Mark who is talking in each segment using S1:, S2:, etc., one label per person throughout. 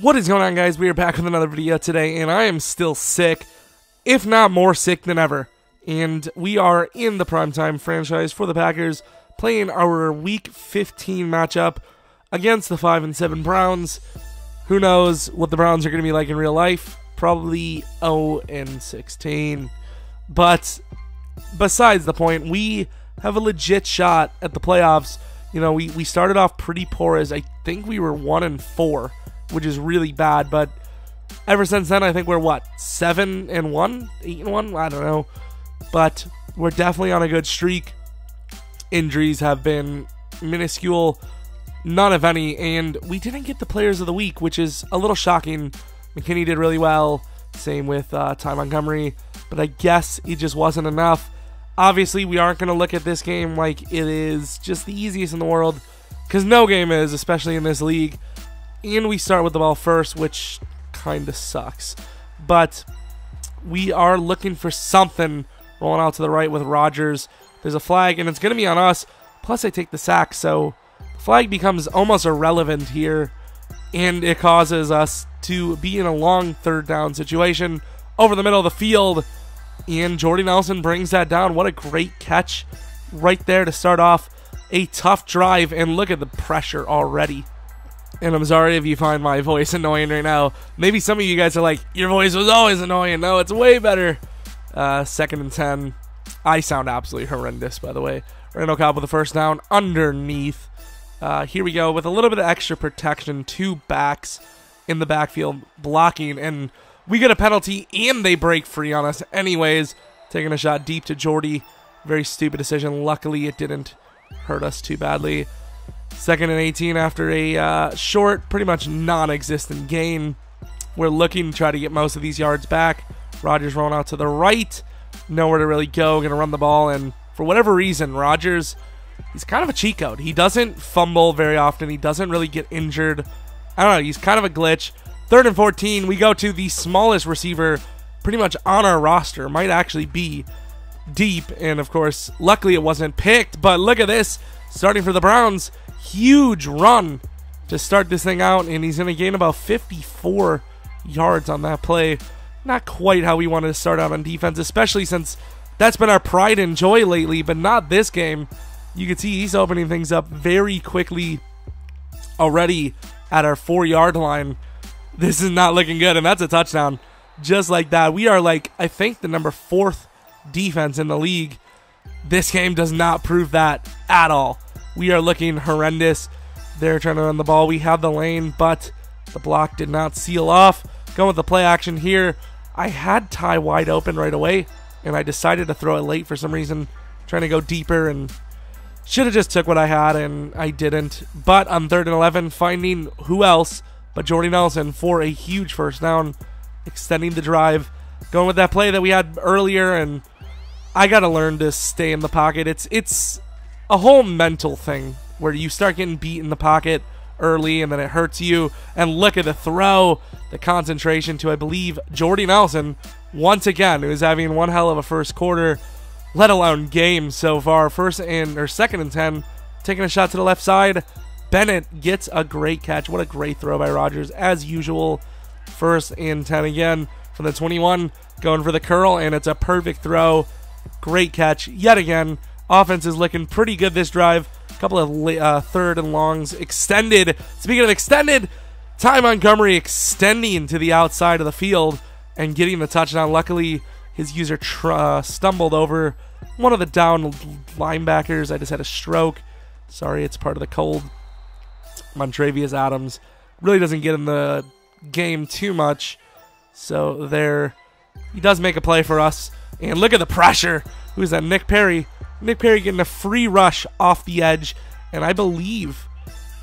S1: What is going on, guys? We are back with another video today, and I am still sick, if not more sick than ever. And we are in the Primetime franchise for the Packers, playing our Week 15 matchup against the 5-7 Browns. Who knows what the Browns are going to be like in real life? Probably 0-16. But besides the point, we have a legit shot at the playoffs. You know, we started off pretty poor, as I think we were 1-4, which is really bad. But ever since then, I think we're, what, 7-1? 8-1? I don't know. But we're definitely on a good streak. Injuries have been minuscule, none if any, and we didn't get the Players of the Week, which is a little shocking. McKinney did really well, same with Ty Montgomery, but I guess it just wasn't enough. Obviously, we aren't going to look at this game like it is just the easiest in the world, because no game is, especially in this league. And we start with the ball first, which kind of sucks. But we are looking for something rolling out to the right with Rodgers. There's a flag, and it's going to be on us. Plus, I take the sack, so the flag becomes almost irrelevant here, and it causes us to be in a long third down situation over the middle of the field. And Jordy Nelson brings that down. What a great catch right there to start off a tough drive. And look at the pressure already. And I'm sorry if you find my voice annoying right now. Maybe some of you guys are like, your voice was always annoying. No, it's way better. 2nd and 10. I sound absolutely horrendous, by the way. Randall Cobb with the first down underneath. Here we go with a little bit of extra protection. 2 backs in the backfield blocking, and we get a penalty, and they break free on us anyways. Taking a shot deep to Jordy. Very stupid decision. Luckily, it didn't hurt us too badly. 2nd and 18 after a short, pretty much non-existent gain. We're looking to try to get most of these yards back. Rodgers rolling out to the right. Nowhere to really go. Going to run the ball, and for whatever reason, Rodgers, he's kind of a cheat code. He doesn't fumble very often. He doesn't really get injured. I don't know. He's kind of a glitch. 3rd and 14, we go to the smallest receiver pretty much on our roster. Might actually be deep, and of course, luckily it wasn't picked, but look at this. Starting for the Browns, huge run to start this thing out, and he's going to gain about 54 yards on that play. Not quite how we wanted to start out on defense, especially since that's been our pride and joy lately, but not this game. You can see he's opening things up very quickly already at our 4-yard line. This is not looking good, and that's a touchdown. Just like that. We are, like, I think the number 4th defense in the league. This game does not prove that at all. We are looking horrendous. They're trying to run the ball. We have the lane, but the block did not seal off. Going with the play action here. I had Ty wide open right away, and I decided to throw it late for some reason. Trying to go deeper, and should have just took what I had, and I didn't. But on 3rd and 11, finding who else but Jordy Nelson for a huge first down, extending the drive, going with that play that we had earlier, and I got to learn to stay in the pocket. It's a whole mental thing where you start getting beat in the pocket early, and then it hurts you, and look at the throw, the concentration to, I believe, Jordy Nelson, once again, who's having one hell of a first quarter, let alone game so far. 2nd and 10, taking a shot to the left side. Bennett gets a great catch. What a great throw by Rodgers, as usual. 1st and 10 again from the 21, going for the curl, and it's a perfect throw. Great catch yet again. Offense is looking pretty good this drive. A couple of 3rd and longs extended. Speaking of extended, Ty Montgomery extending to the outside of the field and getting the touchdown. Luckily, his user stumbled over one of the down linebackers. I just had a stroke. Sorry, it's part of the cold. Montrevious Adams really doesn't get in the game too much. So there, he does make a play for us. And look at the pressure. Who's that? Nick Perry. Nick Perry getting a free rush off the edge. And I believe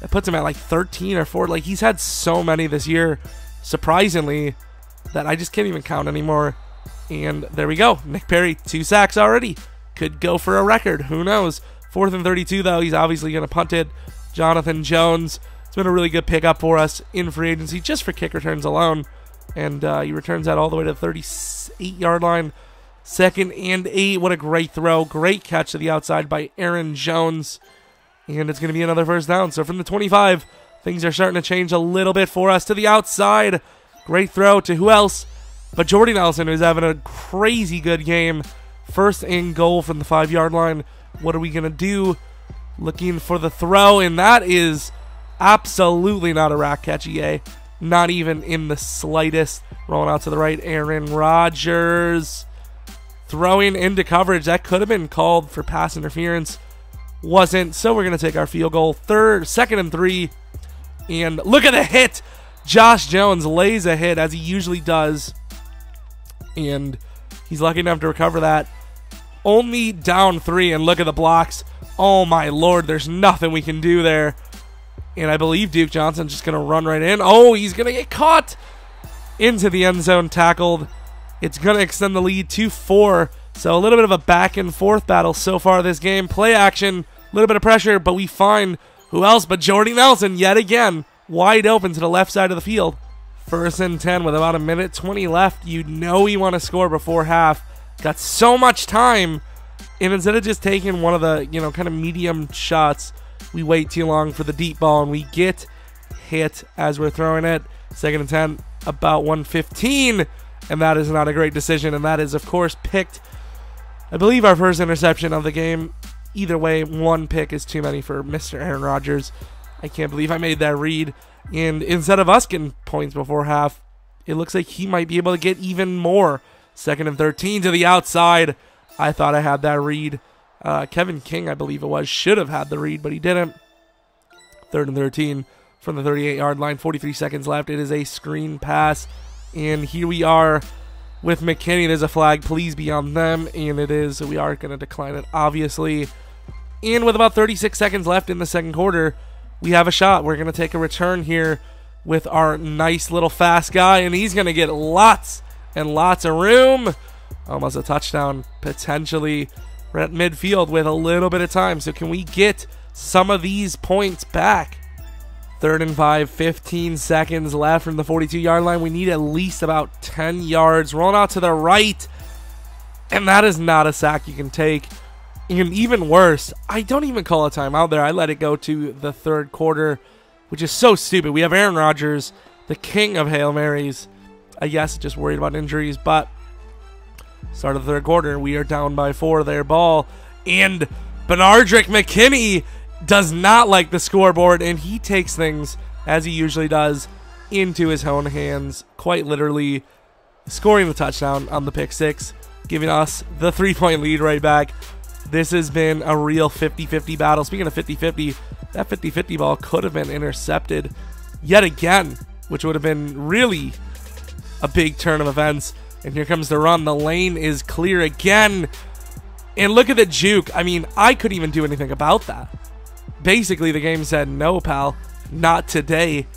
S1: that puts him at like 13 or 14. Like, he's had so many this year, surprisingly, that I just can't even count anymore. And there we go. Nick Perry, 2 sacks already. Could go for a record. Who knows? 4th and 32, though. He's obviously going to punt it. Jonathan Jones. It's been a really good pickup for us in free agency, just for kick returns alone. And he returns that all the way to the 38-yard line. 2nd and 8. What a great throw. Great catch to the outside by Aaron Jones. And it's going to be another first down. So from the 25, things are starting to change a little bit for us. To the outside. Great throw to who else but Jordy Nelson, who's having a crazy good game. First and goal from the 5-yard line. What are we going to do? Looking for the throw, and that is absolutely not a rack catch, EA. Not even in the slightest. Rolling out to the right, Aaron Rodgers. Throwing into coverage. That could have been called for pass interference. Wasn't, so we're going to take our field goal. 2nd and 3. And look at the hit. Josh Jones lays a hit, as he usually does. And he's lucky enough to recover that. Only down 3, and look at the blocks. Oh my lord, there's nothing we can do there. And I believe Duke Johnson's just going to run right in. Oh, he's going to get caught into the end zone, tackled. It's going to extend the lead to 4. So a little bit of a back and forth battle so far this game. Play action, a little bit of pressure, but we find who else but Jordy Nelson yet again. Wide open to the left side of the field. 1st and 10 with about 1:20 left. You know you want to score before half. Got so much time. And instead of just taking one of the, kind of medium shots, we wait too long for the deep ball, and we get hit as we're throwing it. 2nd and 10, about 1:15. And that is not a great decision. And that is, of course, picked, I believe, our first interception of the game. Either way, 1 pick is too many for Mr. Aaron Rodgers. I can't believe I made that read. And instead of us getting points before half, it looks like he might be able to get even more. 2nd and 13 to the outside. I thought I had that read. Kevin King, I believe it was, should have had the read, but he didn't. 3rd and 13 from the 38-yard line. 43 seconds left. It is a screen pass. And here we are with McKinney. There's a flag. Please be on them. And it is. So we are going to decline it, obviously. And with about 36 seconds left in the second quarter, we have a shot. We're going to take a return here with our nice little fast guy. And he's going to get lots and lots of room. Almost a touchdown, potentially. We're at midfield with a little bit of time. So can we get some of these points back? 3rd and 5, 15 seconds left from the 42-yard line. We need at least about 10 yards. Rolling out to the right. And that is not a sack you can take. And even worse, I don't even call a timeout there. I let it go to the 3rd quarter, which is so stupid. We have Aaron Rodgers, the king of Hail Marys. I guess just worried about injuries, but start of the 3rd quarter, we are down by 4 their ball. And Benardrick McKinney does not like the scoreboard, and he takes things, as he usually does, into his own hands, quite literally scoring the touchdown on the pick 6, giving us the 3-point lead right back. This has been a real 50-50 battle. Speaking of 50-50, that 50-50 ball could have been intercepted yet again, which would have been really a big turn of events. And here comes the run. The lane is clear again. And look at the juke. I mean, I couldn't even do anything about that. Basically, the game said, no, pal, not today.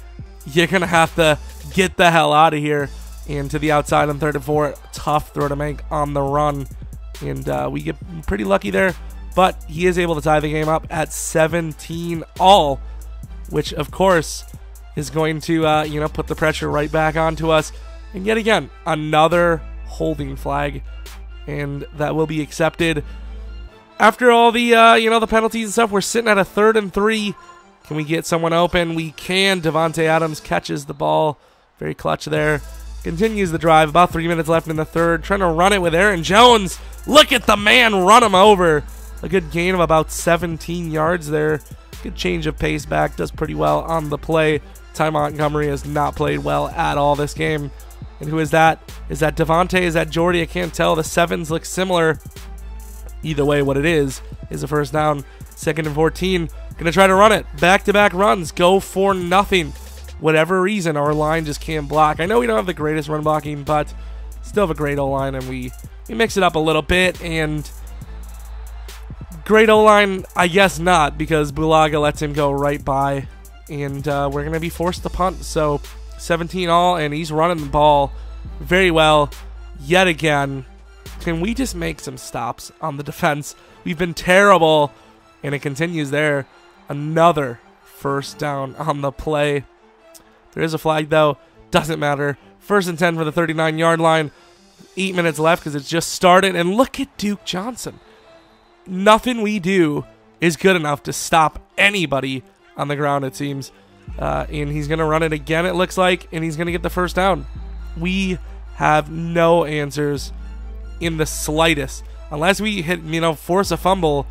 S1: You're going to have to get the hell out of here. And to the outside on 3rd and 4. Tough throw to make on the run. And we get pretty lucky there. But he is able to tie the game up at 17 all. Which, of course, is going to, put the pressure right back onto us. And yet again, another holding flag. And that will be accepted. After all the, the penalties and stuff, we're sitting at a 3rd and 3. Can we get someone open? We can. Devontae Adams catches the ball. Very clutch there. Continues the drive. About 3 minutes left in the 3rd. Trying to run it with Aaron Jones. Look at the man run him over. A good gain of about 17 yards there. Good change of pace back. Does pretty well on the play. Ty Montgomery has not played well at all this game. And who is that? Is that Devontae? Is that Jordy? I can't tell. The 7s look similar. Either way, what it is a first down. 2nd and 14. Gonna try to run it. Back-to-back runs. Go for nothing. Whatever reason, our line just can't block. I know we don't have the greatest run blocking, but still have a great O-line, and we mix it up a little bit. And great O-line, I guess not, because Bulaga lets him go right by. And we're going to be forced to punt. So 17 all, and he's running the ball very well yet again. Can we just make some stops on the defense? We've been terrible, and it continues there. Another first down on the play. There is a flag, though. Doesn't matter. 1st and 10 for the 39-yard line. 8 minutes left because it's just started. And look at Duke Johnson. Nothing we do is good enough to stop anybody on the ground, it seems. And he's going to run it again, it looks like, and he's going to get the first down. We have no answers in the slightest. Unless we hit, force a fumble,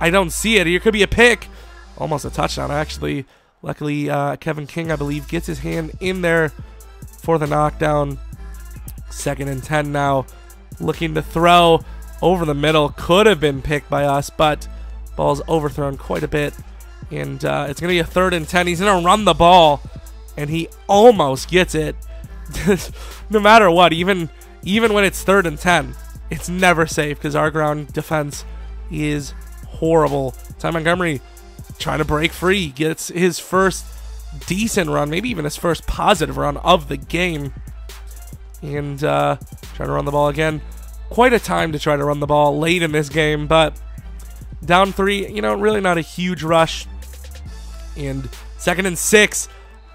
S1: I don't see it. Here could be a pick. Almost a touchdown, actually. Luckily, Kevin King, I believe, gets his hand in there for the knockdown. 2nd and 10 now. Looking to throw over the middle. Could have been picked by us, but ball's overthrown quite a bit. And it's going to be a 3rd and 10. He's going to run the ball, and he almost gets it. No matter what, even when it's 3rd and 10, it's never safe because our ground defense is horrible. Ty Montgomery trying to break free, gets his first decent run, maybe even his first positive run of the game. And trying to run the ball again. Quite a time to try to run the ball late in this game, but down 3, really not a huge rush. And 2nd and 6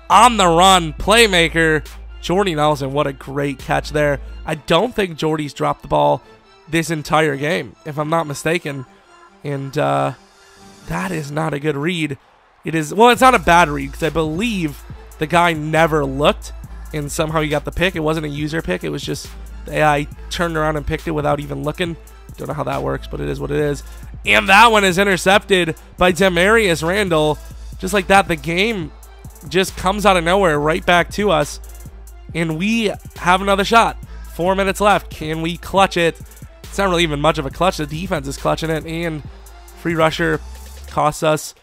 S1: on the run, playmaker Jordy Nelson. What a great catch there. I don't think Jordy's dropped the ball this entire game, if I'm not mistaken. And that is not a good read. It's not a bad read because I believe the guy never looked and somehow he got the pick. It wasn't a user pick. It was just the AI turned around and picked it without even looking. Don't know how that works, but it is what it is. And that one is intercepted by Demarius Randall. Just like that, the game just comes out of nowhere right back to us. And we have another shot. 4 minutes left. Can we clutch it? It's not really even much of a clutch. The defense is clutching it. And free rusher costs us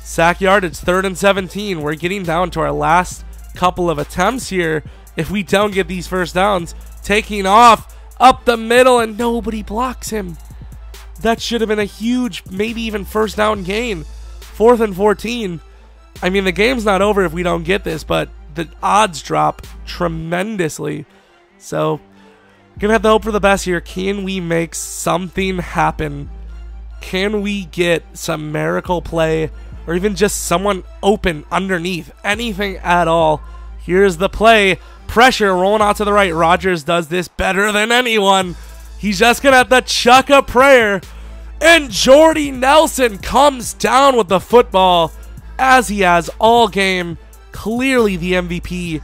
S1: sack yardage. 3rd and 17. We're getting down to our last couple of attempts here. If we don't get these first downs, taking off up the middle and nobody blocks him. That should have been a huge, maybe even first down gain. 4th and 14. I mean, the game's not over if we don't get this, but the odds drop tremendously. So, gonna have to hope for the best here. Can we make something happen? Can we get some miracle play or even just someone open underneath? Anything at all. Here's the play. Pressure rolling out to the right. Rodgers does this better than anyone. He's just gonna have to chuck a prayer. And Jordy Nelson comes down with the football as he has all game. Clearly the MVP.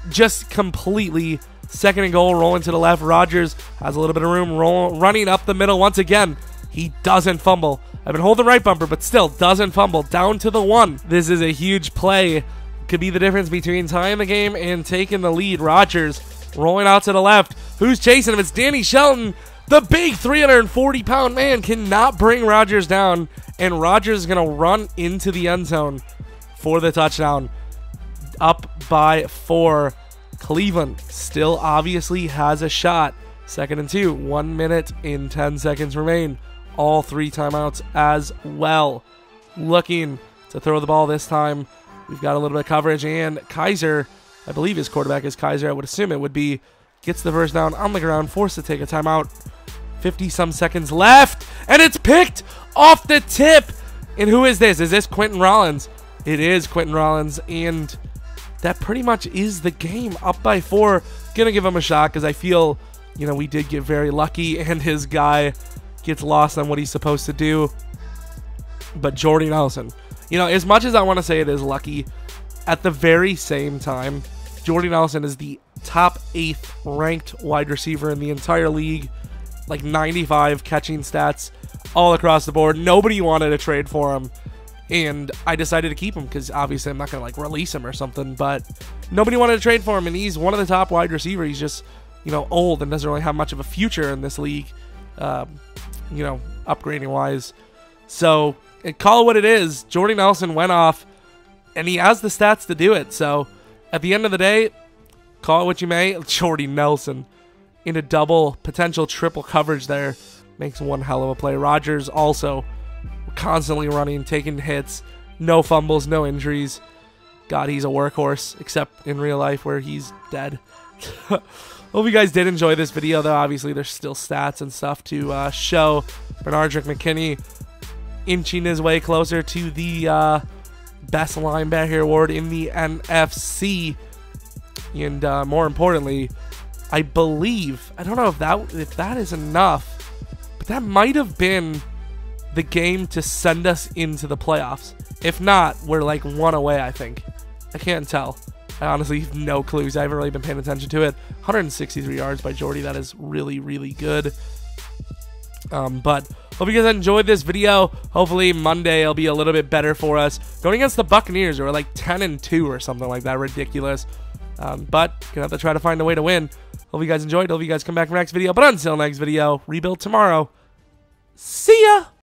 S1: Just completely. 2nd and goal, rolling to the left. Rodgers has a little bit of room, running up the middle once again. He doesn't fumble. I've been holding right bumper, but still doesn't fumble. Down to the 1. This is a huge play. Could be the difference between tying the game and taking the lead. Rodgers rolling out to the left. Who's chasing him? It's Danny Shelton. The big 340-pound man cannot bring Rodgers down. And Rodgers is going to run into the end zone for the touchdown. Up by 4. Cleveland still obviously has a shot. 2nd and 2. 1 minute and 10 seconds remain. All 3 timeouts as well. Looking to throw the ball this time. We've got a little bit of coverage, and Kaiser, I believe his quarterback is Kaiser, I would assume it would be, gets the first down on the ground, forced to take a timeout. 50-some seconds left, and it's picked off the tip. And who is this? Is this Quentin Rollins? It is Quentin Rollins, and that pretty much is the game. Up by 4. Gonna give him a shot because I feel, we did get very lucky, and his guy gets lost on what he's supposed to do. But Jordy Nelson, as much as I want to say it is lucky, at the very same time, Jordy Nelson is the top 8th ranked wide receiver in the entire league. Like 95 catching stats all across the board. Nobody wanted to trade for him. And I decided to keep him because obviously I'm not going to release him or something. But nobody wanted to trade for him. And he's one of the top wide receivers. He's just, old and doesn't really have much of a future in this league, upgrading wise. So, call it what it is. Jordy Nelson went off, and he has the stats to do it. So, at the end of the day, call it what you may. Jordy Nelson in a double, potential triple coverage there. Makes one hell of a play. Rodgers also constantly running, taking hits. No fumbles, no injuries. God, he's a workhorse, except in real life where he's dead. Hope you guys did enjoy this video, though. Obviously, there's still stats and stuff to show. Benardrick McKinney inching his way closer to the best linebacker award in the NFC. And more importantly, I believe, I don't know if that is enough, but that might have been the game to send us into the playoffs. If not, we're like 1 away, I think. I can't tell. I honestly have no clues. I haven't really been paying attention to it. 163 yards by Jordy. That is really, really good. But hope you guys enjoyed this video. Hopefully Monday will be a little bit better for us. Going against the Buccaneers, who are like 10-2 or something like that. Ridiculous. But gonna have to try to find a way to win. Hope you guys enjoyed. Hope you guys come back for next video. But until next video, rebuild tomorrow. See ya!